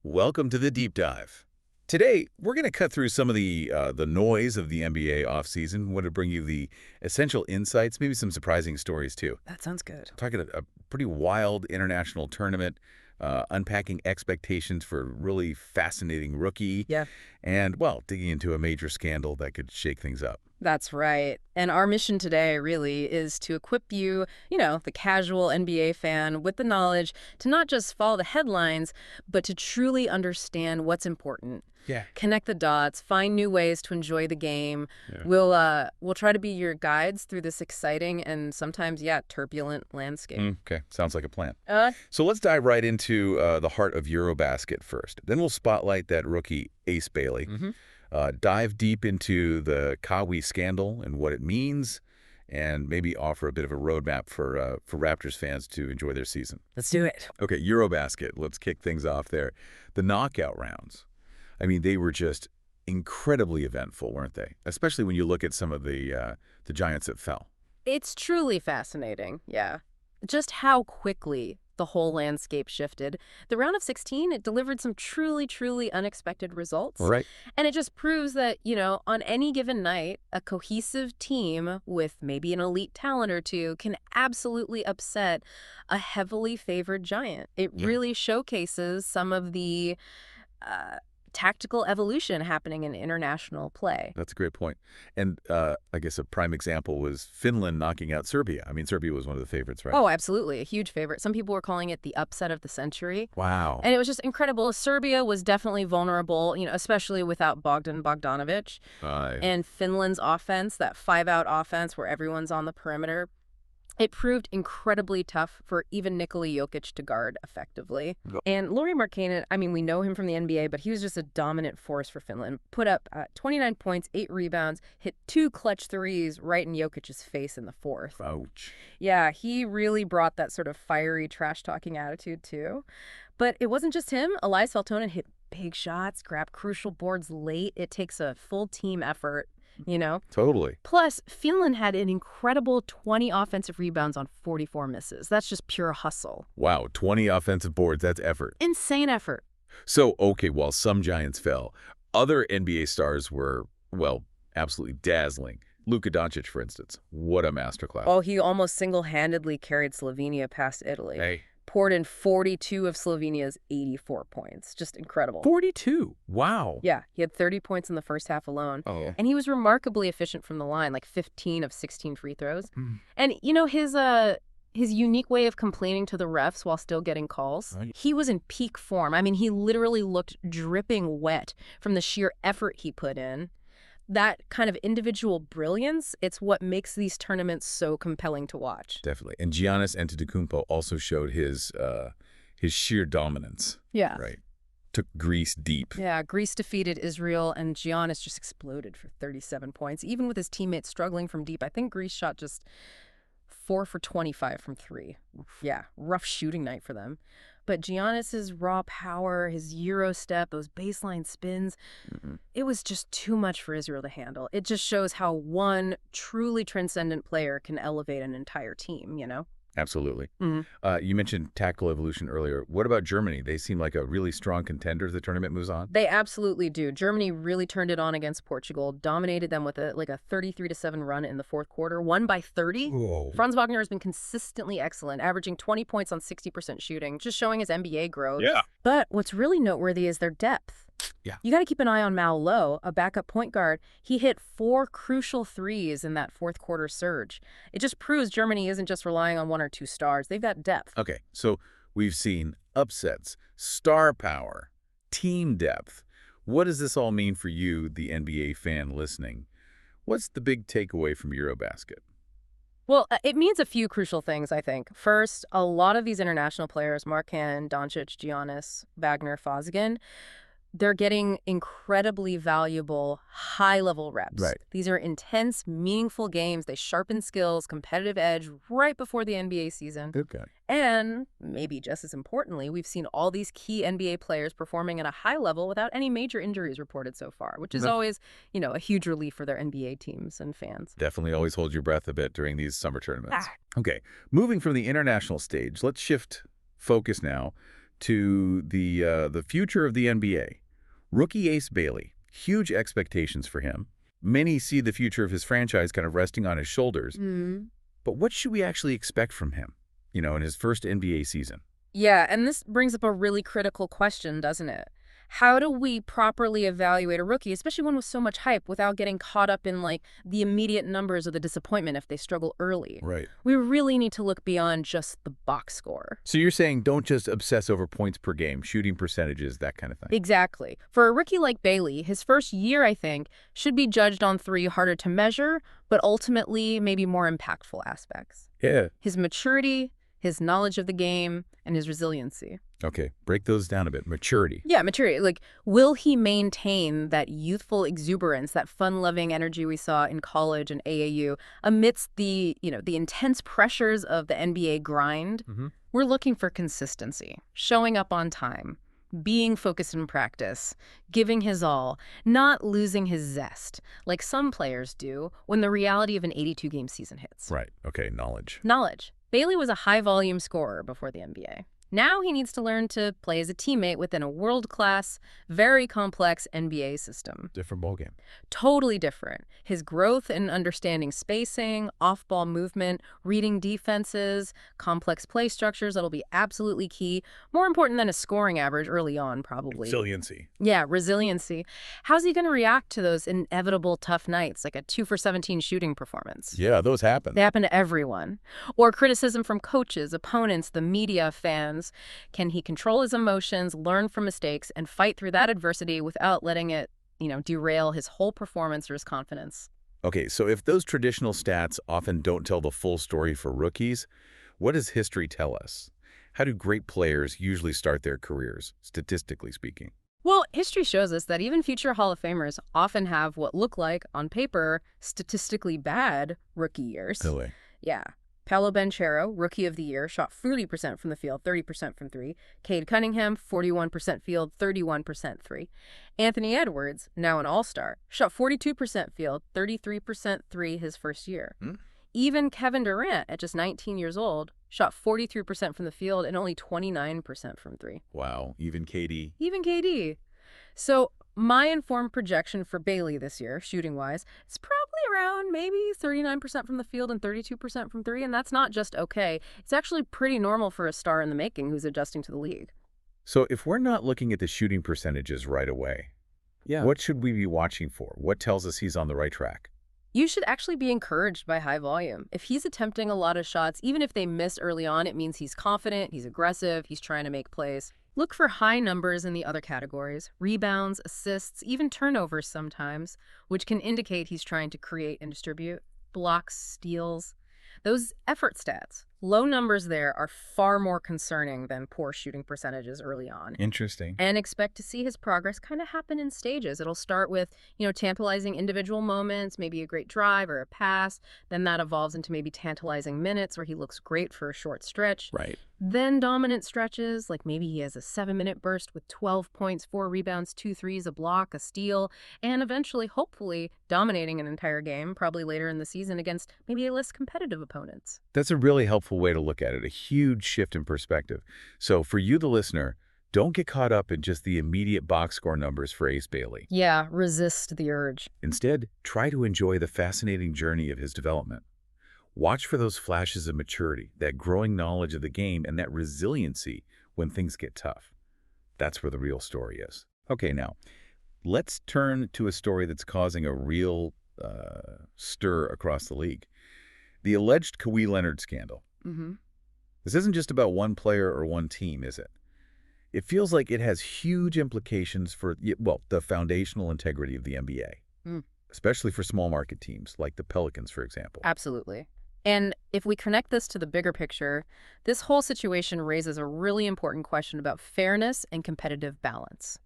Welcome to the deep dive. Today, we're going to cut through some of the noise of the NBA offseason. Want to bring you the essential insights, maybe some surprising stories too. That sounds good. Talking a pretty wild international tournament, unpacking expectations for a really fascinating rookie. Yeah. And, well, digging into a major scandal that could shake things up. That's right. And our mission today really is to equip you, the casual NBA fan, with the knowledge to not just follow the headlines, but to truly understand what's important. Yeah. Connect the dots, find new ways to enjoy the game. Yeah. We'll try to be your guides through this exciting and sometimes, turbulent landscape. Okay, sounds like a plan. So let's dive right into the heart of EuroBasket first. Then we'll spotlight that rookie, Ace Bailey. Dive deep into the Kawhi scandal and what it means, and maybe offer a bit of a roadmap for Raptors fans to enjoy their season. Let's do it. Okay, EuroBasket, let's kick things off there. The knockout rounds, I mean, they were just incredibly eventful, weren't they? Especially when you look at some of the giants that fell. It's truly fascinating, just how quickly the whole landscape shifted. The round of 16, it delivered some truly, truly unexpected results. Right. And it just proves that, on any given night, a cohesive team with maybe an elite talent or two can absolutely upset a heavily favored giant. It really showcases some of the tactical evolution happening in international play. That's a great point. And I guess a prime example was Finland knocking out Serbia. I mean, Serbia was one of the favorites, right? Oh, absolutely. A huge favorite. Some people were calling it the upset of the century. Wow. And it was just incredible. Serbia was definitely vulnerable, especially without Bogdanovic. And Finland's offense, that 5-out offense where everyone's on the perimeter, it proved incredibly tough for even Nikola Jokic to guard effectively. And Lauri Markkanen, I mean, we know him from the NBA, but he was just a dominant force for Finland. Put up 29 points, 8 rebounds, hit 2 clutch threes right in Jokic's face in the fourth. Ouch. Yeah, he really brought that sort of fiery, trash-talking attitude, too. But it wasn't just him. Elias Valtonen hit big shots, grabbed crucial boards late. It takes a full team effort. Totally. Plus, Finland had an incredible 20 offensive rebounds on 44 misses. That's just pure hustle. Wow, 20 offensive boards, that's effort. Insane effort. So, okay, while some giants fell, other NBA stars were, well, absolutely dazzling. Luka Doncic, for instance. What a masterclass. Oh, he almost single-handedly carried Slovenia past Italy. Hey. Poured in 42 of Slovenia's 84 points. Just incredible. 42? Wow. Yeah, he had 30 points in the first half alone. Oh. And he was remarkably efficient from the line, like 15 of 16 free throws. And, his unique way of complaining to the refs while still getting calls, he was in peak form. I mean, he literally looked dripping wet from the sheer effort he put in. That kind of individual brilliance, it's what makes these tournaments so compelling to watch. Definitely. And Giannis Antetokounmpo also showed his sheer dominance. Yeah. Right. Took Greece deep. Yeah, Greece defeated Israel, and Giannis just exploded for 37 points. Even with his teammates struggling from deep, I think Greece shot just 4 for 25 from 3. Yeah, rough shooting night for them. But Giannis's raw power, his Euro step, those baseline spins, it was just too much for Israel to handle. It just shows how one truly transcendent player can elevate an entire team, Absolutely. You mentioned tactical evolution earlier. What about Germany? They seem like a really strong contender as the tournament moves on. They absolutely do. Germany really turned it on against Portugal, dominated them with a 33-7 run in the fourth quarter, won by 30. Whoa. Franz Wagner has been consistently excellent, averaging 20 points on 60% shooting, just showing his NBA growth. Yeah. But what's really noteworthy is their depth. Yeah. You got to keep an eye on Mal Lowe, a backup point guard. He hit 4 crucial threes in that fourth quarter surge. It just proves Germany isn't just relying on 1 or 2 stars. They've got depth. Okay, so we've seen upsets, star power, team depth. What does this all mean for you, the NBA fan listening? What's the big takeaway from EuroBasket? Well, it means a few crucial things, I think. First, a lot of these international players, Markkanen, Doncic, Giannis, Wagner, Fozzigan, they're getting incredibly valuable high-level reps. Right. These are intense, meaningful games. They sharpen skills, competitive edge right before the NBA season. Okay. And maybe just as importantly, we've seen all these key NBA players performing at a high level without any major injuries reported so far, which is always, a huge relief for their NBA teams and fans. Definitely always hold your breath a bit during these summer tournaments. Okay, moving from the international stage, let's shift focus now to the future of the NBA. Rookie ace Bailey, huge expectations for him. Many see the future of his franchise kind of resting on his shoulders. But what should we actually expect from him, in his first NBA season? Yeah, and this brings up a really critical question, doesn't it? How do we properly evaluate a rookie, especially one with so much hype, without getting caught up in, the immediate numbers or the disappointment if they struggle early? Right. We really need to look beyond just the box score. So you're saying don't just obsess over points per game, shooting percentages, that kind of thing. Exactly. For a rookie like Bailey, his first year, I think, should be judged on 3 harder to measure, but ultimately maybe more impactful aspects. Yeah. His maturity, his knowledge of the game, and his resiliency. Okay, break those down a bit. Maturity. Yeah, maturity. Will he maintain that youthful exuberance, that fun-loving energy we saw in college and AAU amidst the intense pressures of the NBA grind? We're looking for consistency, showing up on time, being focused in practice, giving his all, not losing his zest, like some players do when the reality of an 82-game season hits. Right. Okay, knowledge. Knowledge. Bailey was a high-volume scorer before the NBA. Now he needs to learn to play as a teammate within a world-class, very complex NBA system. Different ballgame. Totally different. His growth in understanding spacing, off-ball movement, reading defenses, complex play structures, that'll be absolutely key. More important than a scoring average early on, probably. Resiliency. Yeah, resiliency. How's he going to react to those inevitable tough nights, like a 2 for 17 shooting performance? Yeah, those happen. They happen to everyone. Or criticism from coaches, opponents, the media, fans. Can he control his emotions, learn from mistakes, and fight through that adversity without letting it, derail his whole performance or his confidence? Okay, so if those traditional stats often don't tell the full story for rookies, what does history tell us? How do great players usually start their careers, statistically speaking? Well, history shows us that even future Hall of Famers often have what look like, on paper, statistically bad rookie years. Really? Yeah. Paolo Banchero, Rookie of the Year, shot 40% from the field, 30% from 3. Cade Cunningham, 41% field, 31% 3. Anthony Edwards, now an All-Star, shot 42% field, 33% 3 his first year. Even Kevin Durant, at just 19 years old, shot 43% from the field and only 29% from 3. Wow, even KD. Even KD. So my informed projection for Bailey this year, shooting-wise, is probably around maybe 39% from the field and 32% from 3, and that's not just okay. It's actually pretty normal for a star in the making who's adjusting to the league. So if we're not looking at the shooting percentages right away, what should we be watching for? What tells us he's on the right track? You should actually be encouraged by high volume. If he's attempting a lot of shots, even if they miss early on, it means he's confident, he's aggressive, he's trying to make plays. Look for high numbers in the other categories, rebounds, assists, even turnovers sometimes, which can indicate he's trying to create and distribute, blocks, steals. Those effort stats, low numbers there, are far more concerning than poor shooting percentages early on. Interesting. And expect to see his progress kind of happen in stages. It'll start with, tantalizing individual moments, maybe a great drive or a pass. Then that evolves into maybe tantalizing minutes where he looks great for a short stretch. Right. Then dominant stretches, like maybe he has a 7-minute burst with 12 points, 4 rebounds, 2 threes, a block, a steal, and eventually, hopefully, dominating an entire game, probably later in the season against maybe less competitive opponents. That's a really helpful way to look at it, a huge shift in perspective. So for you, the listener, don't get caught up in just the immediate box score numbers for Ace Bailey. Yeah, resist the urge. Instead, try to enjoy the fascinating journey of his development. Watch for those flashes of maturity, that growing knowledge of the game, and that resiliency when things get tough. That's where the real story is. Okay, now, let's turn to a story that's causing a real stir across the league. The alleged Kawhi Leonard scandal. This isn't just about one player or one team, is it? It feels like it has huge implications for, the foundational integrity of the NBA, especially for small market teams like the Pelicans, for example. Absolutely. And if we connect this to the bigger picture, this whole situation raises a really important question about fairness and competitive balance,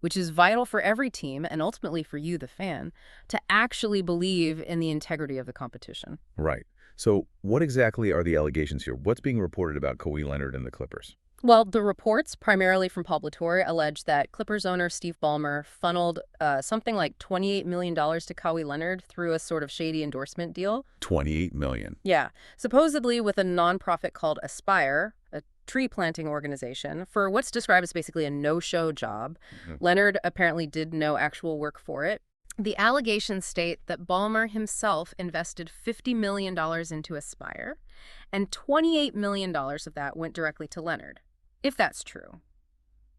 which is vital for every team and ultimately for you, the fan, to actually believe in the integrity of the competition. Right. So what exactly are the allegations here? What's being reported about Kawhi Leonard and the Clippers? Well, the reports, primarily from Paul Blattore, allege that Clippers owner Steve Ballmer funneled something like $28 million to Kawhi Leonard through a sort of shady endorsement deal. $28 million. Yeah. Supposedly with a nonprofit called Aspire, a tree planting organization, for what's described as basically a no-show job. Leonard apparently did no actual work for it. The allegations state that Ballmer himself invested $50 million into Aspire, and $28 million of that went directly to Leonard, if that's true.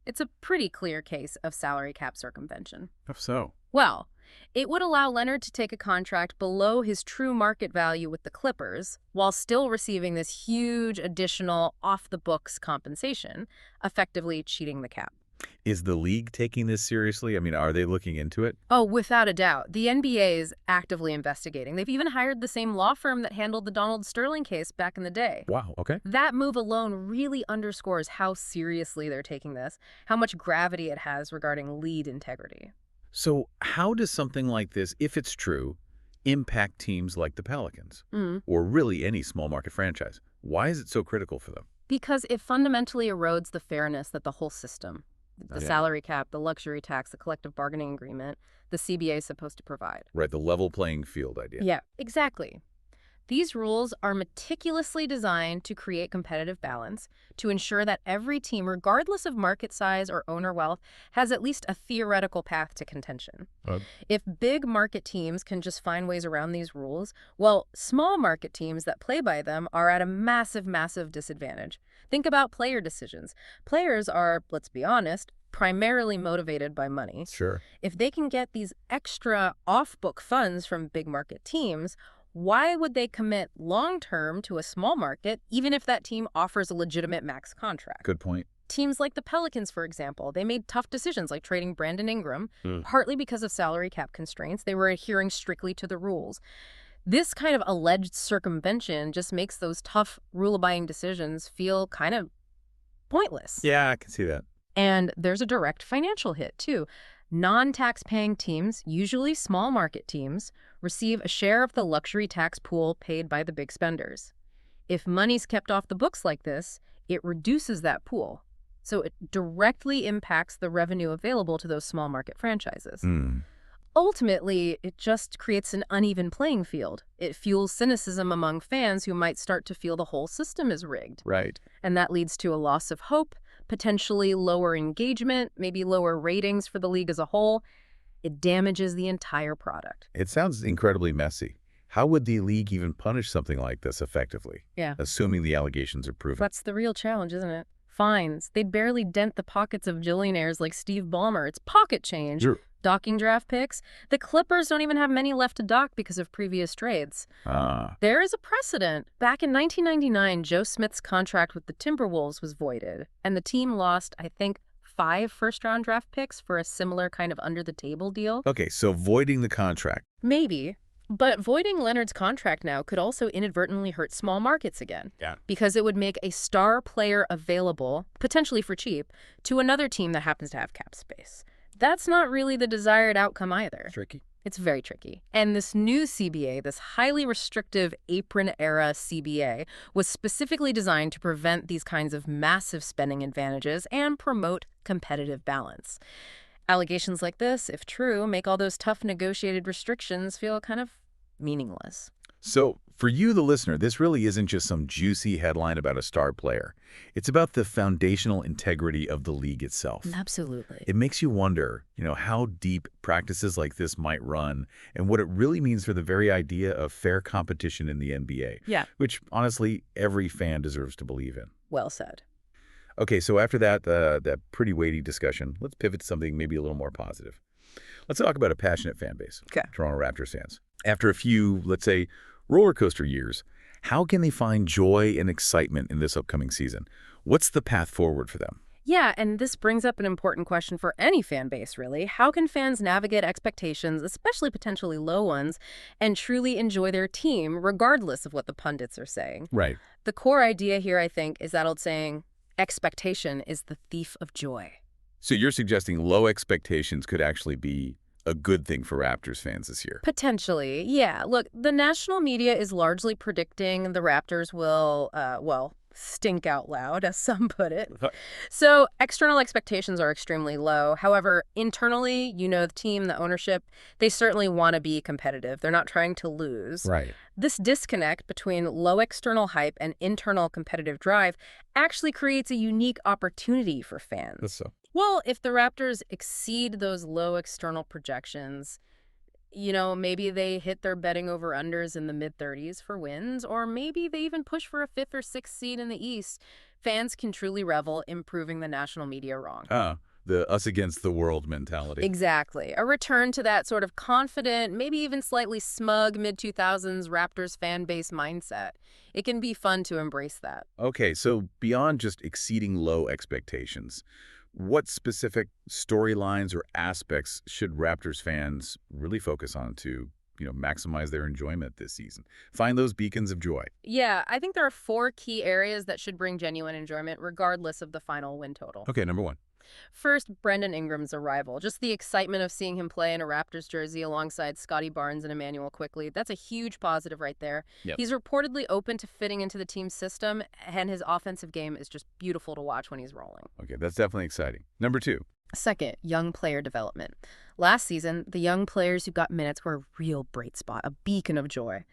It's a pretty clear case of salary cap circumvention. How so? Well, it would allow Leonard to take a contract below his true market value with the Clippers while still receiving this huge additional off-the-books compensation, effectively cheating the cap. Is the league taking this seriously? I mean, are they looking into it? Oh, without a doubt. The NBA is actively investigating. They've even hired the same law firm that handled the Donald Sterling case back in the day. Wow, okay. That move alone really underscores how seriously they're taking this, how much gravity it has regarding league integrity. So how does something like this, if it's true, impact teams like the Pelicans? Or really any small market franchise? Why is it so critical for them? Because it fundamentally erodes the fairness that the whole system, the salary cap, the luxury tax, the collective bargaining agreement, the CBA is supposed to provide. Right, the level playing field idea. Yeah, exactly. These rules are meticulously designed to create competitive balance, to ensure that every team, regardless of market size or owner wealth, has at least a theoretical path to contention. If big market teams can just find ways around these rules, well, small market teams that play by them are at a massive, massive disadvantage. Think about player decisions. Players are, let's be honest, primarily motivated by money. Sure. If they can get these extra off-book funds from big market teams, why would they commit long-term to a small market, even if that team offers a legitimate max contract? Good point. Teams like the Pelicans, for example, they made tough decisions like trading Brandon Ingram, partly because of salary cap constraints. They were adhering strictly to the rules. This kind of alleged circumvention just makes those tough rule-abiding decisions feel kind of pointless. Yeah, I can see that. And there's a direct financial hit, too. Non-tax-paying teams, usually small market teams, receive a share of the luxury tax pool paid by the big spenders. If money's kept off the books like this, it reduces that pool. So it directly impacts the revenue available to those small market franchises. Ultimately, it just creates an uneven playing field. It fuels cynicism among fans who might start to feel the whole system is rigged. Right. And that leads to a loss of hope, potentially lower engagement, maybe lower ratings for the league as a whole. It damages the entire product. It sounds incredibly messy. How would the league even punish something like this effectively? Yeah. Assuming the allegations are proven. That's the real challenge, isn't it? Fines. They'd barely dent the pockets of billionaires like Steve Ballmer. It's pocket change. Sure. Docking draft picks. The Clippers don't even have many left to dock because of previous trades. There is a precedent. Back in 1999, Joe Smith's contract with the Timberwolves was voided, and the team lost, I think, 5 first-round draft picks for a similar kind of under-the-table deal. Okay, so voiding the contract. Maybe. But voiding Leonard's contract now could also inadvertently hurt small markets again. Yeah. Because it would make a star player available, potentially for cheap, to another team that happens to have cap space. That's not really the desired outcome either. Tricky. It's very tricky. And this new CBA, this highly restrictive apron-era CBA, was specifically designed to prevent these kinds of massive spending advantages and promote competitive balance. Allegations like this, if true, make all those tough negotiated restrictions feel kind of meaningless. So, for you, the listener, this really isn't just some juicy headline about a star player. It's about the foundational integrity of the league itself. Absolutely. It makes you wonder, how deep practices like this might run and what it really means for the very idea of fair competition in the NBA. Yeah. Which, honestly, every fan deserves to believe in. Well said. Okay, so after that pretty weighty discussion, let's pivot to something maybe a little more positive. Let's talk about a passionate fan base. Okay. Toronto Raptors fans. After a few, let's say, roller coaster years, how can they find joy and excitement in this upcoming season? What's the path forward for them? Yeah, and this brings up an important question for any fan base, really. How can fans navigate expectations, especially potentially low ones, and truly enjoy their team, regardless of what the pundits are saying? Right. The core idea here, I think, is that old saying, expectation is the thief of joy. So you're suggesting low expectations could actually be a good thing for Raptors fans this year? Potentially, yeah. Look, the national media is largely predicting the Raptors will, stink out loud, as some put it. So external expectations are extremely low. However, internally, the team, the ownership, they certainly want to be competitive. They're not trying to lose. Right. This disconnect between low external hype and internal competitive drive actually creates a unique opportunity for fans. That's so. Well, if the Raptors exceed those low external projections, maybe they hit their betting over-unders in the mid-30s for wins, or maybe they even push for a 5th or 6th seed in the East. Fans can truly revel in proving the national media wrong. The us against the world mentality. Exactly. A return to that sort of confident, maybe even slightly smug mid-2000s Raptors fan base mindset. It can be fun to embrace that. Okay, so beyond just exceeding low expectations, what specific storylines or aspects should Raptors fans really focus on to, maximize their enjoyment this season? Find those beacons of joy. Yeah, I think there are 4 key areas that should bring genuine enjoyment regardless of the final win total. Okay, number 1. First, Brendan Ingram's arrival. Just the excitement of seeing him play in a Raptors jersey alongside Scotty Barnes and Emmanuel Quickley. That's a huge positive right there. Yep. He's reportedly open to fitting into the team's system, and his offensive game is just beautiful to watch when he's rolling. Okay, that's definitely exciting. Number 2. Second, young player development. Last season, the young players who got minutes were a real bright spot, a beacon of joy.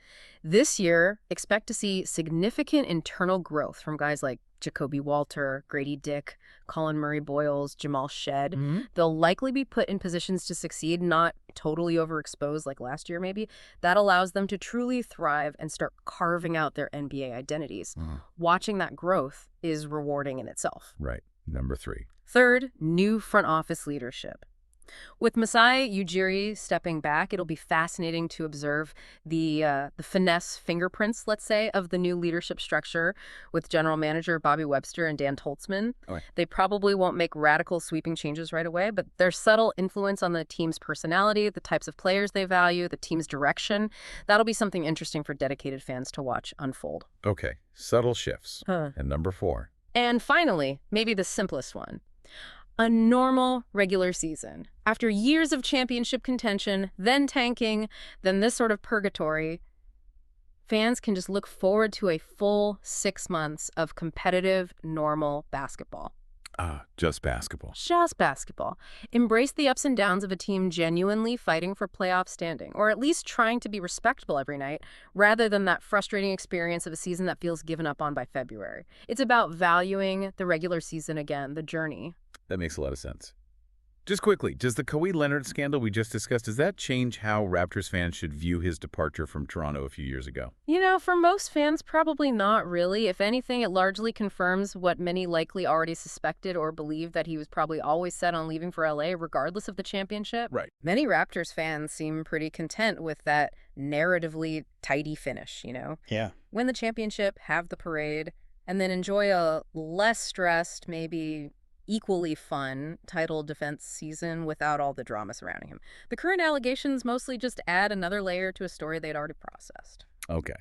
This year, expect to see significant internal growth from guys like Jacoby Walter, Grady Dick, Colin Murray-Boyles, Jamal Shed. Mm-hmm. They'll likely be put in positions to succeed, not totally overexposed like last year maybe. That allows them to truly thrive and start carving out their NBA identities. Watching that growth is rewarding in itself. Right. Number 3. Third, new front office leadership. With Masai Ujiri stepping back, it'll be fascinating to observe the finesse fingerprints, let's say, of the new leadership structure with general manager Bobby Webster and Dan Toltzman. Okay. They probably won't make radical sweeping changes right away, but their subtle influence on the team's personality, the types of players they value, the team's direction, that'll be something interesting for dedicated fans to watch unfold. Okay, subtle shifts. And number 4. And finally, maybe the simplest one. A normal regular season. After years of championship contention, then tanking, then this sort of purgatory, fans can just look forward to a full 6 months of competitive, normal basketball. Just basketball. Just basketball. Embrace the ups and downs of a team genuinely fighting for playoff standing, or at least trying to be respectable every night, rather than that frustrating experience of a season that feels given up on by February. It's about valuing the regular season again, the journey. That makes a lot of sense. Just quickly, does the Kawhi Leonard scandal we just discussed, does that change how Raptors fans should view his departure from Toronto a few years ago? For most fans, probably not really. If anything, it largely confirms what many likely already suspected or believed, that he was probably always set on leaving for LA regardless of the championship. Right. Many Raptors fans seem pretty content with that narratively tidy finish, Yeah. Win the championship, have the parade, and then enjoy a less stressed, maybe equally fun title defense season without all the drama surrounding him. The current allegations mostly just add another layer to a story they'd already processed. Okay.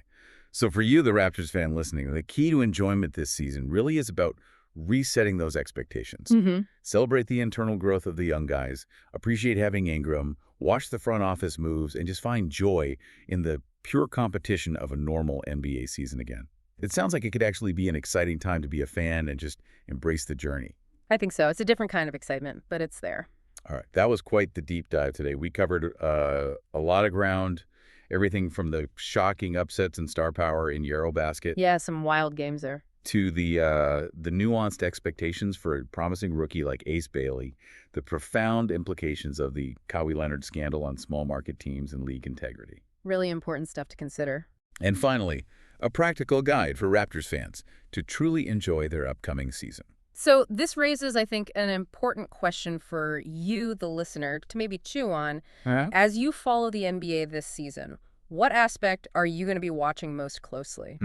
So for you, the Raptors fan listening, the key to enjoyment this season really is about resetting those expectations. Celebrate the internal growth of the young guys, appreciate having Ingram, watch the front office moves, and just find joy in the pure competition of a normal NBA season again. It sounds like it could actually be an exciting time to be a fan and just embrace the journey. I think so. It's a different kind of excitement, but it's there. All right. That was quite the deep dive today. We covered a lot of ground, everything from the shocking upsets and star power in EuroBasket. Yeah, some wild games there. To the nuanced expectations for a promising rookie like Ace Bailey, the profound implications of the Kawhi Leonard scandal on small market teams and league integrity. Really important stuff to consider. And finally, a practical guide for Raptors fans to truly enjoy their upcoming season. So this raises, I think, an important question for you, the listener, to maybe chew on. As you follow the NBA this season, what aspect are you going to be watching most closely?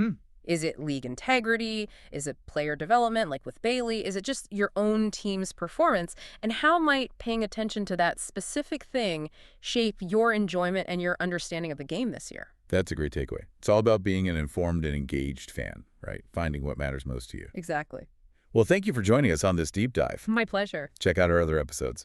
Is it league integrity? Is it player development, like with Bailey? Is it just your own team's performance? And how might paying attention to that specific thing shape your enjoyment and your understanding of the game this year? That's a great takeaway. It's all about being an informed and engaged fan, right? Finding what matters most to you. Exactly. Well, thank you for joining us on this deep dive. My pleasure. Check out our other episodes.